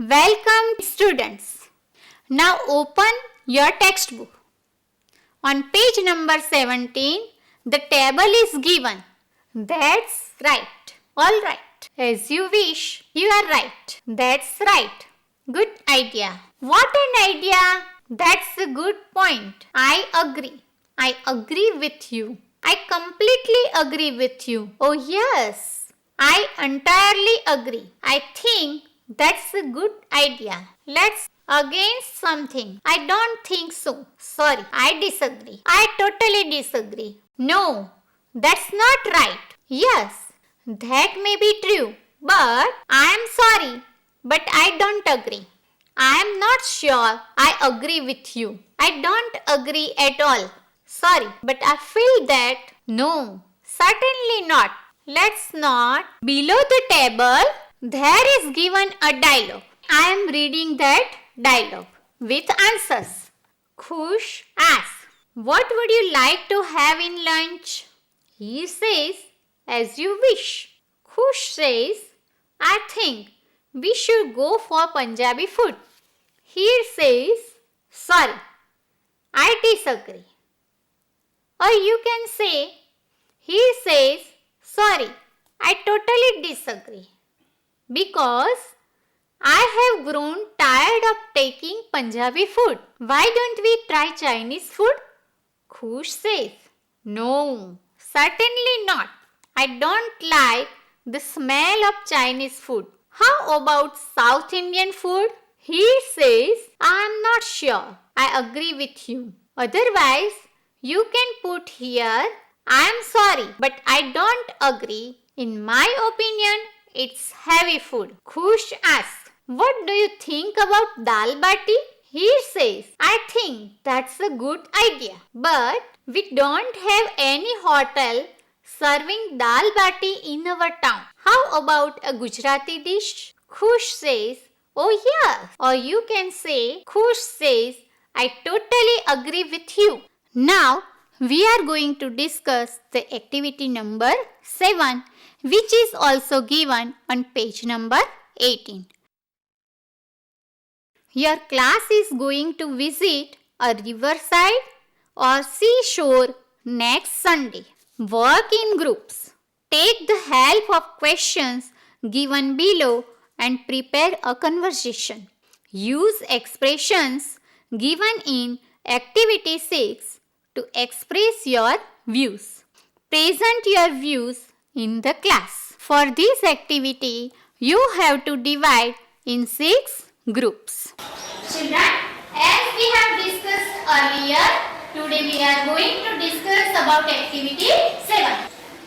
Welcome students. Now open your textbook. On page number 17, the table is given. That's right. All right. As you wish. You are right. That's right. Good idea. What an idea. That's a good point. I agree. I agree with you. I completely agree with you. Oh yes. I entirely agree. I think that's a good idea. Let's against something. I don't think so. Sorry, I disagree. I totally disagree. No, that's not right. Yes, that may be true. But I am sorry. But I don't agree. I am not sure I agree with you. I don't agree at all. Sorry, but I feel that no, certainly not. Let's not. Below the table, there is given a dialogue. I am reading that dialogue with answers. Khush asks, "What would you like to have in lunch?" He says, "As you wish." Khush says, "I think we should go for Punjabi food." He says, "Sorry, I disagree." Or you can say, he says, "Sorry, I totally disagree. Because I have grown tired of taking Punjabi food. Why don't we try Chinese food?" Khush says, "No, certainly not. I don't like the smell of Chinese food. How about South Indian food?" He says, "I am not sure. I agree with you. Otherwise, you can put here, I am sorry, but I don't agree. In my opinion, it's heavy food." Khush asks, "What do you think about dal bati?" He says, "I think that's a good idea. But we don't have any hotel serving dal bati in our town. How about a Gujarati dish?" Khush says, "Oh yes." Or you can say, Khush says, "I totally agree with you." Now, we are going to discuss the activity number 7, which is also given on page number 18. Your class is going to visit a riverside or seashore next Sunday. Work in groups. Take the help of questions given below and prepare a conversation. Use expressions given in activity 6 to express your views. Present your views in the class. For this activity, you have to divide in 6 groups. Children, as we have discussed earlier, today we are going to discuss about activity 7.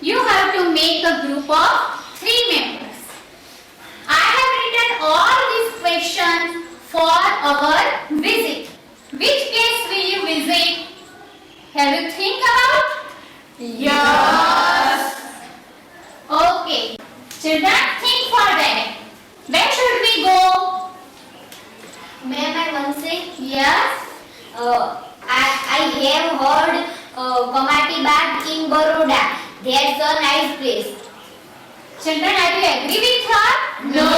You have to make a group of 3 members. I have written all these questions for our visit. Which place will you visit? Have you think about? Yes. Okay. Children, think for that. Where should we go? Ma'am, I want to say, Yes. I have heard Kamati Bagh in Baroda. That's a nice place. Children, are you agree with her? No.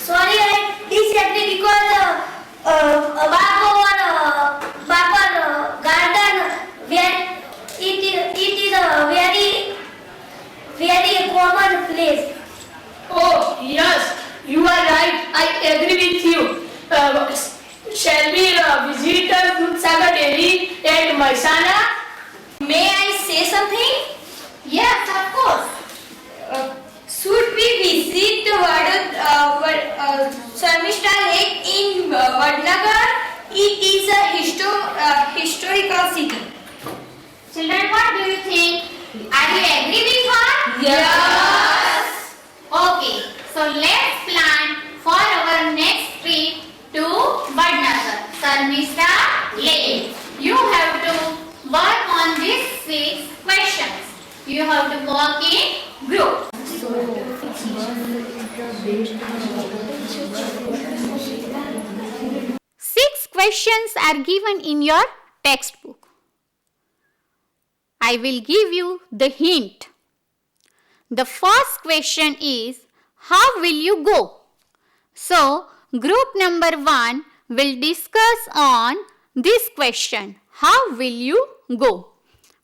Sorry, I disagree because Babar garden where it is a very common place. Oh, yes, you are right. I agree with you. Shall we visit Dudhsagar Dairy at Mehsana? May I say something? Yes, of course. Should we visit Sharmishta Lake in Vadnagar? It is a historical city. Children, what do you think? Are you agree with her? Yes. Okay, so let's plan for our next trip to Vadnagar, Sharmishta Lake. You have to work on these 6 questions. You have to work in group. 6 questions are given in your textbook. I will give you the hint. The first question is, how will you go? So, group number 1 will discuss on this question. How will you go?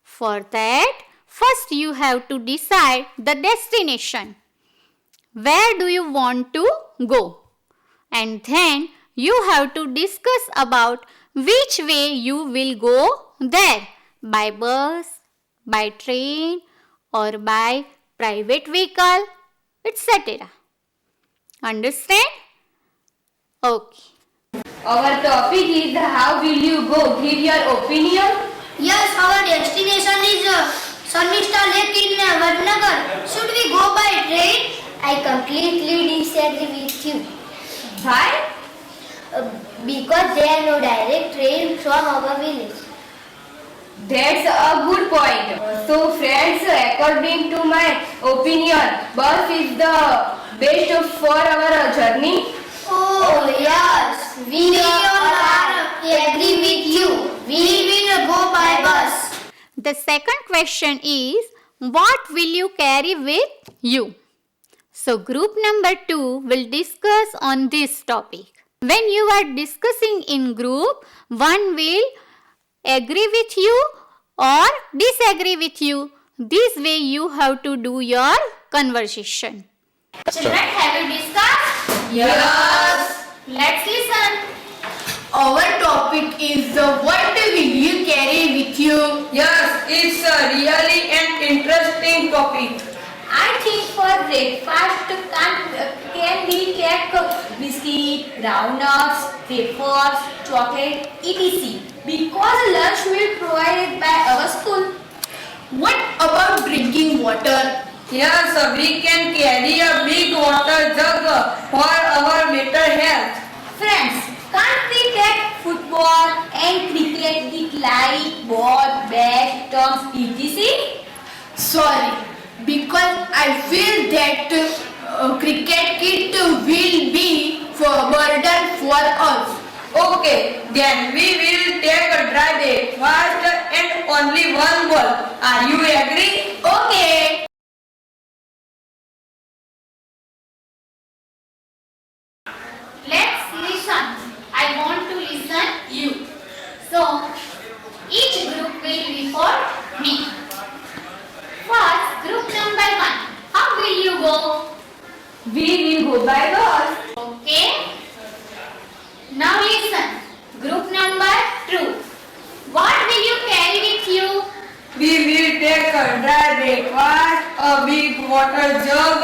For that, first you have to decide the destination. Where do you want to go? And then you have to discuss about which way you will go there. By bus, by train, or by private vehicle, etc. Understand? Okay. Our topic is how will you go? Give your opinion. Yes, our destination is Sharmishta Lake in Vadnagar. Should we go by train? I completely disagree with you. Why? Because there are no direct train from our village. That's a good point. So friends, according to my opinion, bus is the best for our journey. Oh yes, we all agree with you. We will go by bus. The second question is, what will you carry with you? So group number 2 will discuss on this topic. When you are discussing in group, one will agree with you or disagree with you. This way you have to do your conversation. Children, have you discussed? Yes. Let's listen. Our topic is what will you carry with you? Yes, it's a really an interesting topic. I think for breakfast can we take biscuit, groundnuts, wafers, chocolate, etc. Because lunch will be provided by our school. What about drinking water? Yes, we can carry a big water jug for our better health. Friends, can't we take football and cricket with light, ball, bat, stumps, etc.? Sorry, because I feel that cricket kit will be for burden for us. Okay, then we will take a dry day first and only one ball. Are you agree? Okay. Let's listen. I want to listen you. So, each group will report me. First, group number 1. How will you go? We will go by bus. Okay. Now listen. Group number 2. What will you carry with you? We will take a dry breakfast, a big water jug,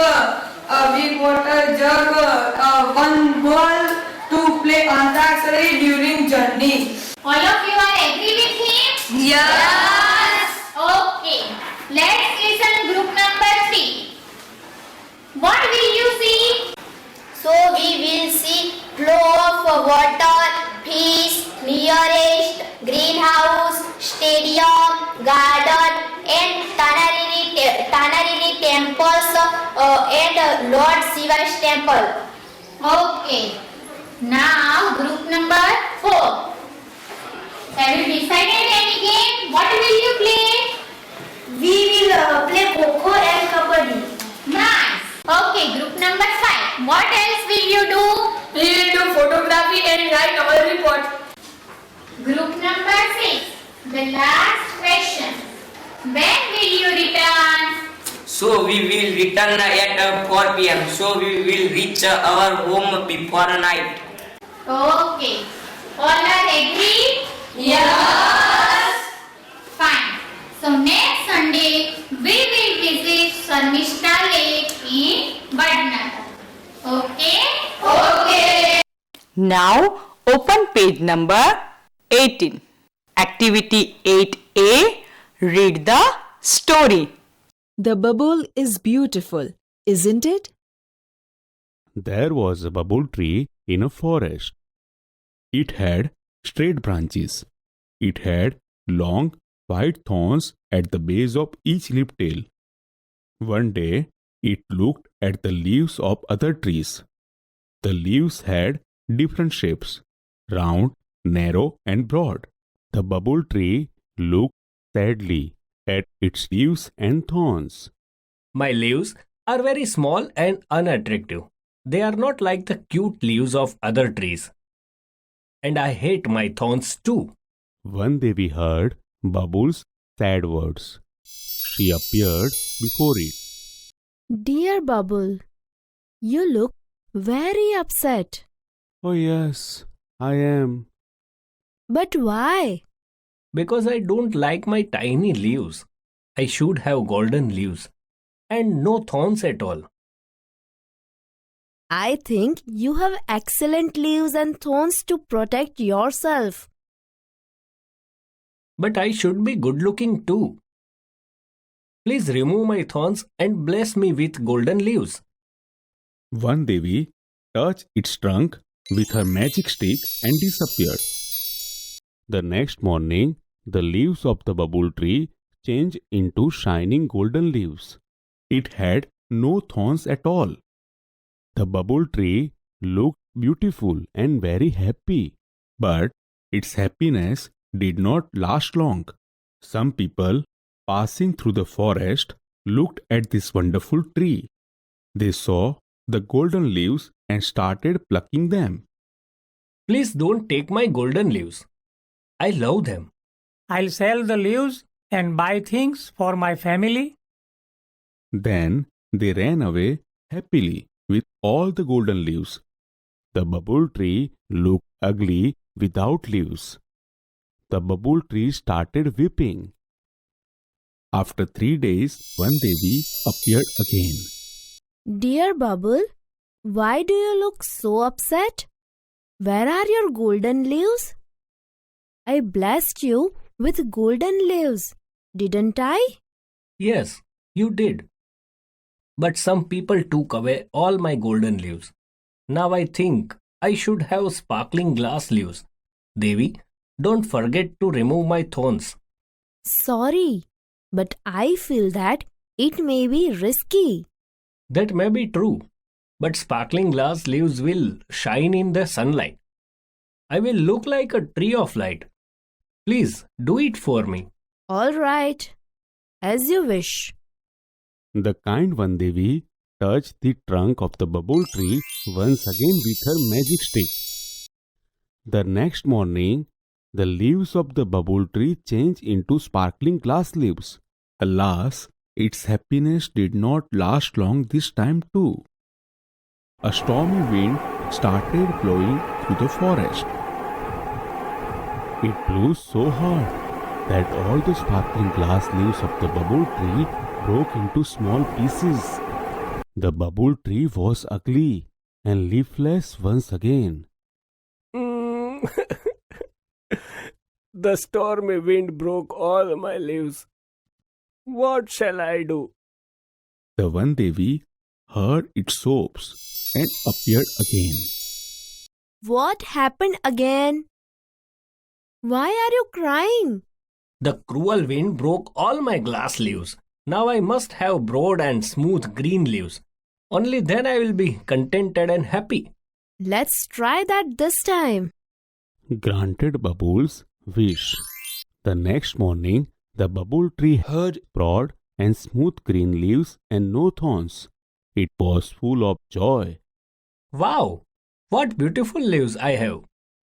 one ball to play Antakshari during journey. All of you are agree with him? Yes. Okay. Let's listen group number 3. What will you see? So we will see flow of water, fish, nearest greenhouse, stadium, garden, and Tanariri temples and Lord Shiva's temple. Okay. Now group number 4. Have you decided any game? What will you play? We will play Kho and Kabaddi. Nice. Okay, group number 5. What else will you do? We will do photography and write our report. Group number 6. The last question. When will you return? So we will return at 4 p.m. So we will reach our home before night. Okay. All are agreed? Yes. Fine. So next Sunday we will visit Sharmishta Lake in Vadnagar. Okay? Okay. Now open page number 18. Activity 8A. Read the story. The bubble is beautiful, isn't it? There was a bubble tree in a forest. It had straight branches. It had long, white thorns at the base of each leaf tail. One day, it looked at the leaves of other trees. The leaves had different shapes, round, narrow, and broad. The bubble tree looked sadly at its leaves and thorns. My leaves are very small and unattractive. They are not like the cute leaves of other trees. And I hate my thorns too. One day we heard Bubbles' sad words. She appeared before it. Dear Bubble, you look very upset. Oh, yes, I am. But why? Because I don't like my tiny leaves. I should have golden leaves and no thorns at all. I think you have excellent leaves and thorns to protect yourself. But I should be good looking too. Please remove my thorns and bless me with golden leaves. One Devi touched its trunk with her magic stick and disappeared. The next morning, the leaves of the bubble tree changed into shining golden leaves. It had no thorns at all. The bubble tree looked beautiful and very happy, but its happiness did not last long. Some people passing through the forest looked at this wonderful tree. They saw the golden leaves and started plucking them. Please don't take my golden leaves. I love them. I'll sell the leaves and buy things for my family. Then they ran away happily with all the golden leaves. The bubble tree looked ugly without leaves. The bubble tree started weeping. After 3 days, one Devi appeared again. Dear Bubble, why do you look so upset? Where are your golden leaves? I blessed you with golden leaves, didn't I? Yes, you did. But some people took away all my golden leaves. Now I think I should have sparkling glass leaves. Devi, don't forget to remove my thorns. Sorry, but I feel that it may be risky. That may be true, but sparkling glass leaves will shine in the sunlight. I will look like a tree of light. Please do it for me. All right, as you wish. The kind one Devi touched the trunk of the bubble tree once again with her magic stick. The next morning, the leaves of the bubble tree changed into sparkling glass leaves. Alas, its happiness did not last long this time too. A stormy wind started blowing through the forest. It blew so hard that all the sparkling glass leaves of the bubble tree broke into small pieces. The bubble tree was ugly and leafless once again. The stormy wind broke all my leaves. What shall I do? The one Devi heard its sobs and appeared again. What happened again? Why are you crying? The cruel wind broke all my glass leaves. Now I must have broad and smooth green leaves. Only then I will be contented and happy. Let's try that this time. Granted Bubbles' wish. The next morning, the bubble tree had broad and smooth green leaves and no thorns. It was full of joy. Wow! What beautiful leaves I have.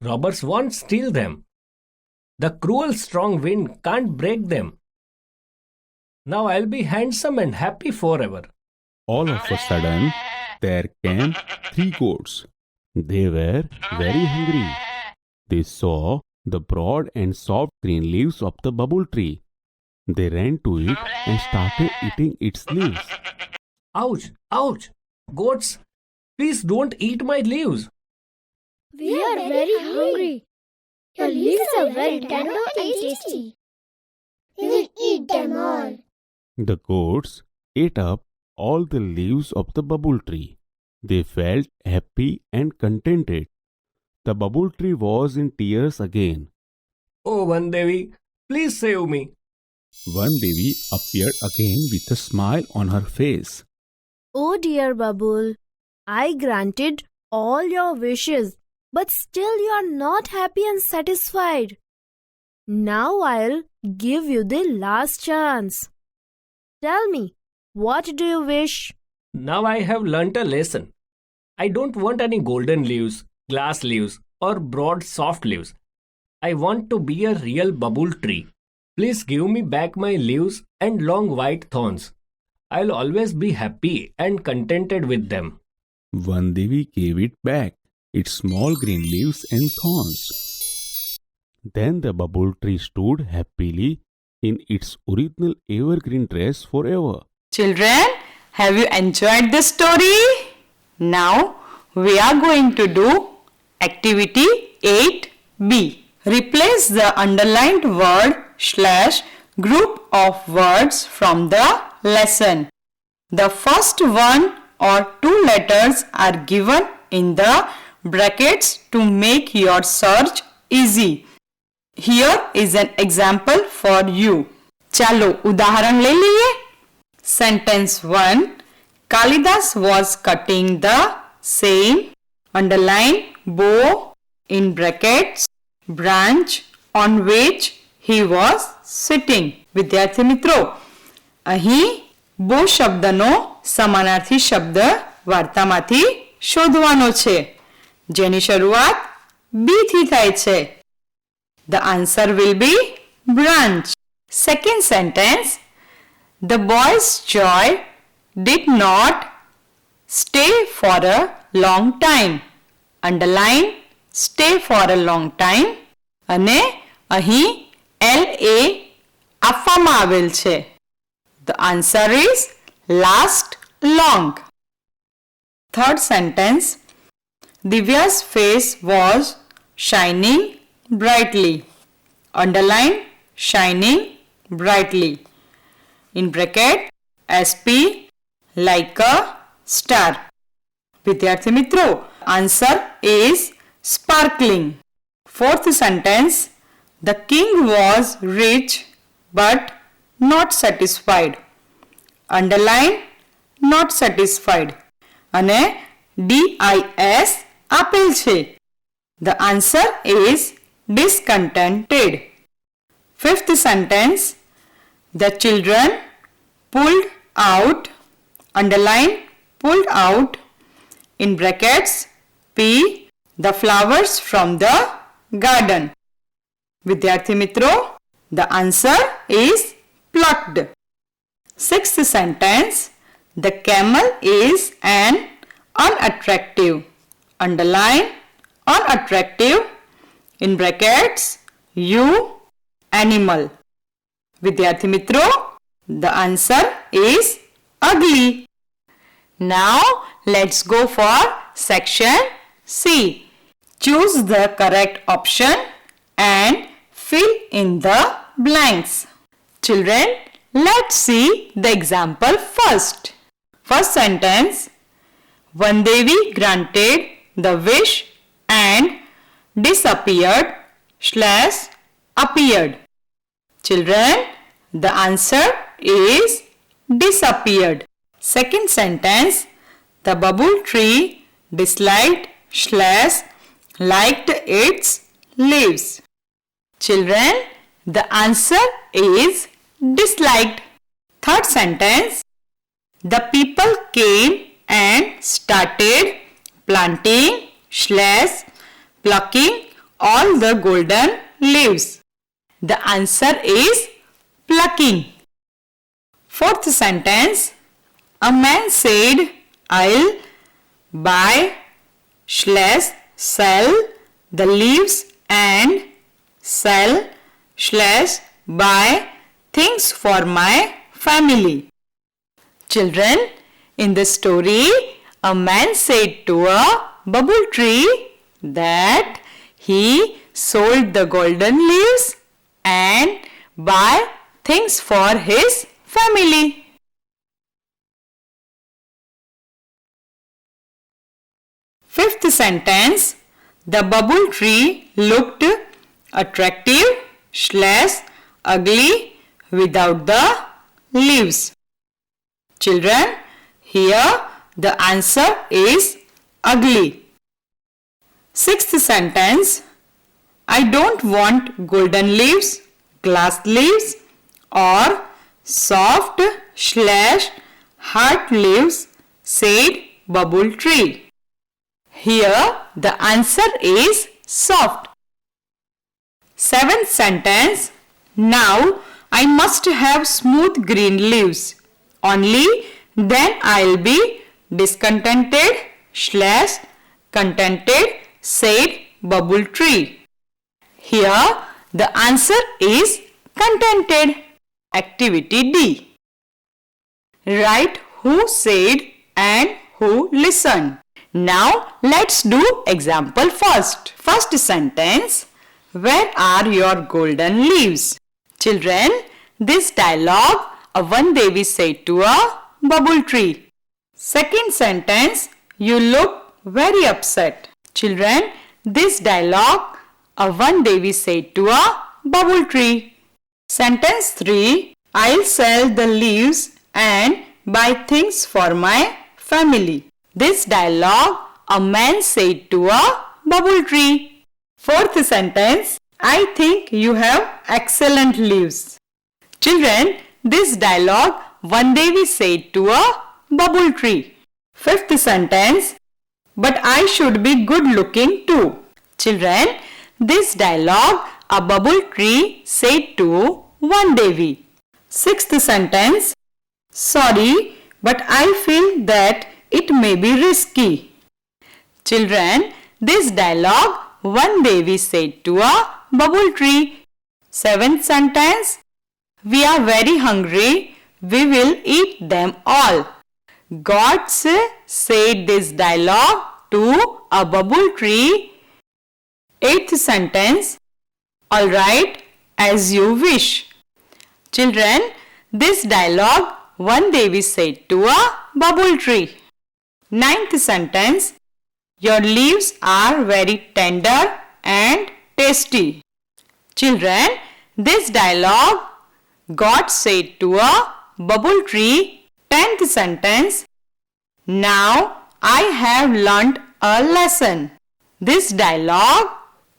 Robbers won't steal them. The cruel strong wind can't break them. Now I'll be handsome and happy forever. All of a sudden, there came 3 goats. They were very hungry. They saw the broad and soft green leaves of the bubble tree. They ran to it and started eating its leaves. Ouch! Ouch! Goats, please don't eat my leaves. We are very hungry. Your leaves are very tender and tasty. We will eat them all. The goats ate up all the leaves of the bubble tree. They felt happy and contented. The bubble tree was in tears again. Oh, Vandevi, please save me. One Devi appeared again with a smile on her face. Oh dear Bubble, I granted all your wishes, but still you are not happy and satisfied. Now I'll give you the last chance. Tell me, what do you wish? Now I have learnt a lesson. I don't want any golden leaves, glass leaves, or broad soft leaves. I want to be a real bubble tree. Please give me back my leaves and long white thorns. I'll always be happy and contented with them. Vandevi gave it back, its small green leaves and thorns. Then the bubble tree stood happily in its original evergreen dress forever. Children, have you enjoyed the story? Now we are going to do activity 8B. Replace the underlined word / group of words from the lesson. The first one or two letters are given in the brackets to make your search easy. Here is an example for you. ચાલો ઉદાહરણ લઈ લઈએ. Sentence 1. Kalidas was cutting the same underline bow in brackets branch on which he was sitting. વિદ્યાર્થી મિત્રો, અહીં બો શબ્દનો સમાનાર્થી શબ્દ વાર્તામાંથી શોધવાનો છે, જેની શરૂઆત B થી થાય છે. The answer will be branch. Second sentence. The boy's joy did not stay for a long time. Underline stay for a long time. અને અહીં LA આપવામાં આવેલ છે. The answer is last long. Third sentence. Divya's face was shining brightly. Underline shining brightly. In bracket SP like a star. વિદ્યાર્થી મિત્રો, answer is sparkling. Fourth sentence. The king was rich but not satisfied. Underline not satisfied. અને DIS આપેલ છે. The answer is discontented. Fifth sentence. The children pulled out. Underline pulled out in brackets P the flowers from the garden. વિદ્યાર્થી મિત્રો, the answer is plucked. Sixth sentence. The camel is an unattractive. Underline unattractive in brackets U animal. વિદ્યાર્થી મિત્રો, the answer is ugly. Now let's go for section C. Choose the correct option and fill in the blanks. Children, let's see the example first. First sentence. Vandevi granted the wish and disappeared / appeared. Children, the answer is disappeared. Second sentence. The bubble tree disliked / liked its leaves. Children, the answer is disliked. Third sentence. The people came and started planting / plucking all the golden leaves. The answer is plucking. Fourth sentence. A man said, I'll buy / sell the leaves and sell / buy things for my family. Children, in the story, a man said to a bubble tree that he sold the golden leaves and buy things for his family. Fifth sentence. The bubble tree looked attractive / ugly without the leaves. Children, here the answer is ugly. Sixth sentence. I don't want golden leaves, glass leaves or soft / heart leaves, said bubble tree. Here the answer is soft. Seventh sentence. Now I must have smooth green leaves. Only then I'll be discontented / contented, said Bubble Tree. Here the answer is contented. Activity D. Write who said and who listened. Now let's do example first. First sentence. Where are your golden leaves? Children, this dialogue one Devi said to a bubble tree. Second sentence. You look very upset. Children, this dialogue one Devi said to a bubble tree. Sentence 3. I'll sell the leaves and buy things for my family. This dialogue a man said to a bubble tree. Fourth sentence. I think you have excellent leaves. Children, this dialogue one Devi said to a bubble tree. Fifth sentence. But I should be good looking too. Children, this dialogue a bubble tree said to one Devi. Sixth sentence. Sorry, but I feel that it may be risky. Children, this dialogue one Devi said to a bubble tree. Seventh sentence. We are very hungry. We will eat them all. God said this dialogue to a bubble tree. Eighth sentence. All right, as you wish. Children, this dialogue one Devi said to a bubble tree. Ninth sentence. Your leaves are very tender and tasty. Children, this dialogue God said to a bubble tree. 10th sentence. Now I have learnt a lesson. This dialogue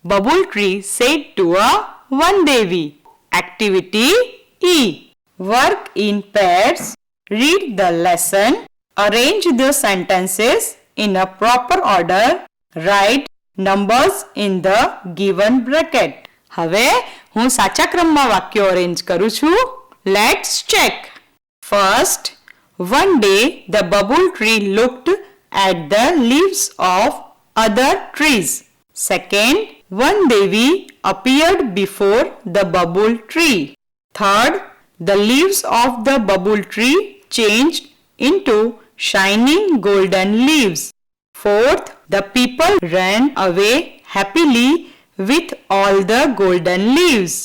bubble tree said to a one Devi. Activity E. Work in pairs. Read the lesson. Arrange the sentences in a proper order. Write numbers in the given bracket. હવે હું સાચા ક્રમમાં વાક્યો arrange કરું છું. Let's check. First, one day the bubble tree looked at the leaves of other trees. Second, one Devi appeared before the bubble tree. Third, the leaves of the bubble tree changed into shining golden leaves. Fourth, the people ran away happily with all the golden leaves.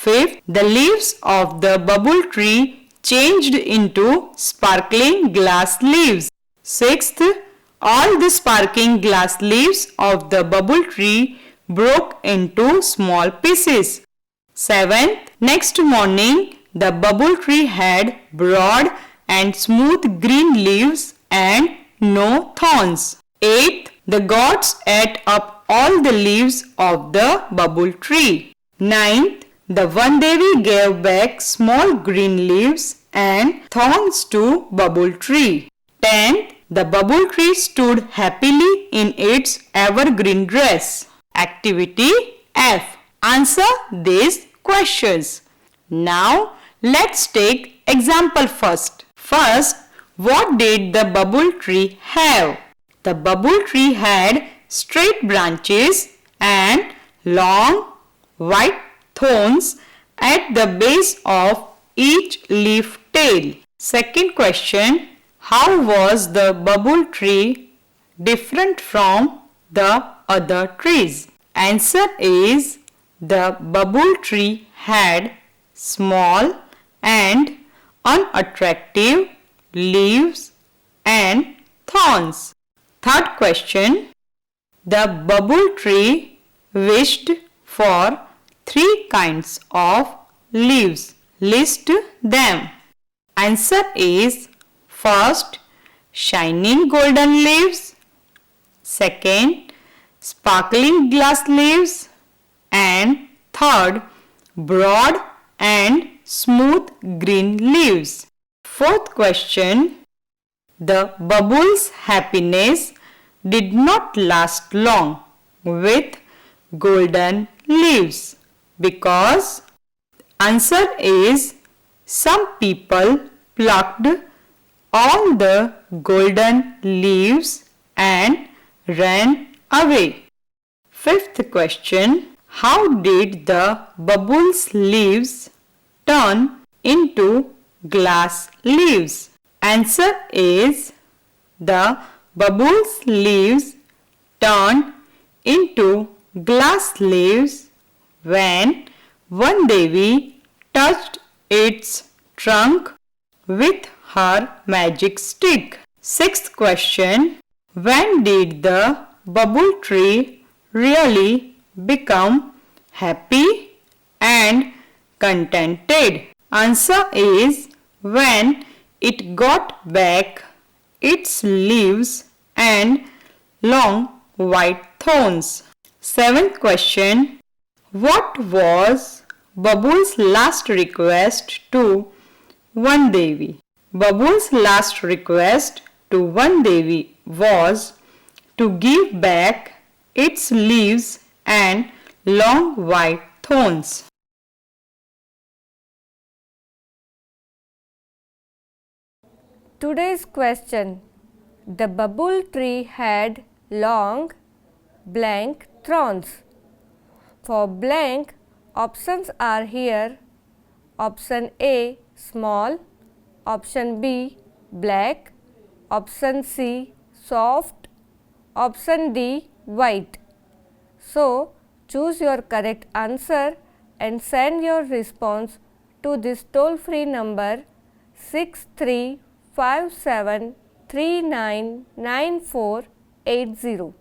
Fifth, the leaves of the bubble tree changed into sparkling glass leaves. Sixth, all the sparkling glass leaves of the bubble tree broke into small pieces. Seventh, next morning the bubble tree had broad and smooth green leaves and no thorns. Eighth, the gods ate up all the leaves of the bubble tree. Ninth, the one Devi gave back small green leaves and thorns to bubble tree. 10th, the bubble tree stood happily in its evergreen dress. Activity F. Answer these questions. Now let's take example first. First, what did the bubble tree have? The bubble tree had straight branches and long white thorns at the base of each leaf tail. Second question. How was the bubble tree different from the other trees? Answer is the bubble tree had small and unattractive leaves and thorns. Third question. The bubble tree wished for 3 kinds of leaves. List them. Answer is first, shining golden leaves. Second, sparkling glass leaves. And third, broad and smooth green leaves. Fourth question. The bubble's happiness did not last long with golden leaves? Because answer is some people plucked all the golden leaves and ran away. Fifth question. How did the bubbles leaves turn into glass leaves? Answer is the bubbles leaves turned into glass leaves when one Devi touched its trunk with her magic stick. Sixth question. When did the bubble tree really become happy and contented? Answer is when it got back its leaves and long white thorns. Seventh question. What was Babu's last request to One Devi? Babu's last request to One Devi was to give back its leaves and long white thorns. Today's question. The bubble tree had long blank thorns. For blank, options are here. Option A small, option B black, option C soft, option D white. So, choose your correct answer and send your response to this toll-free number 6357399480.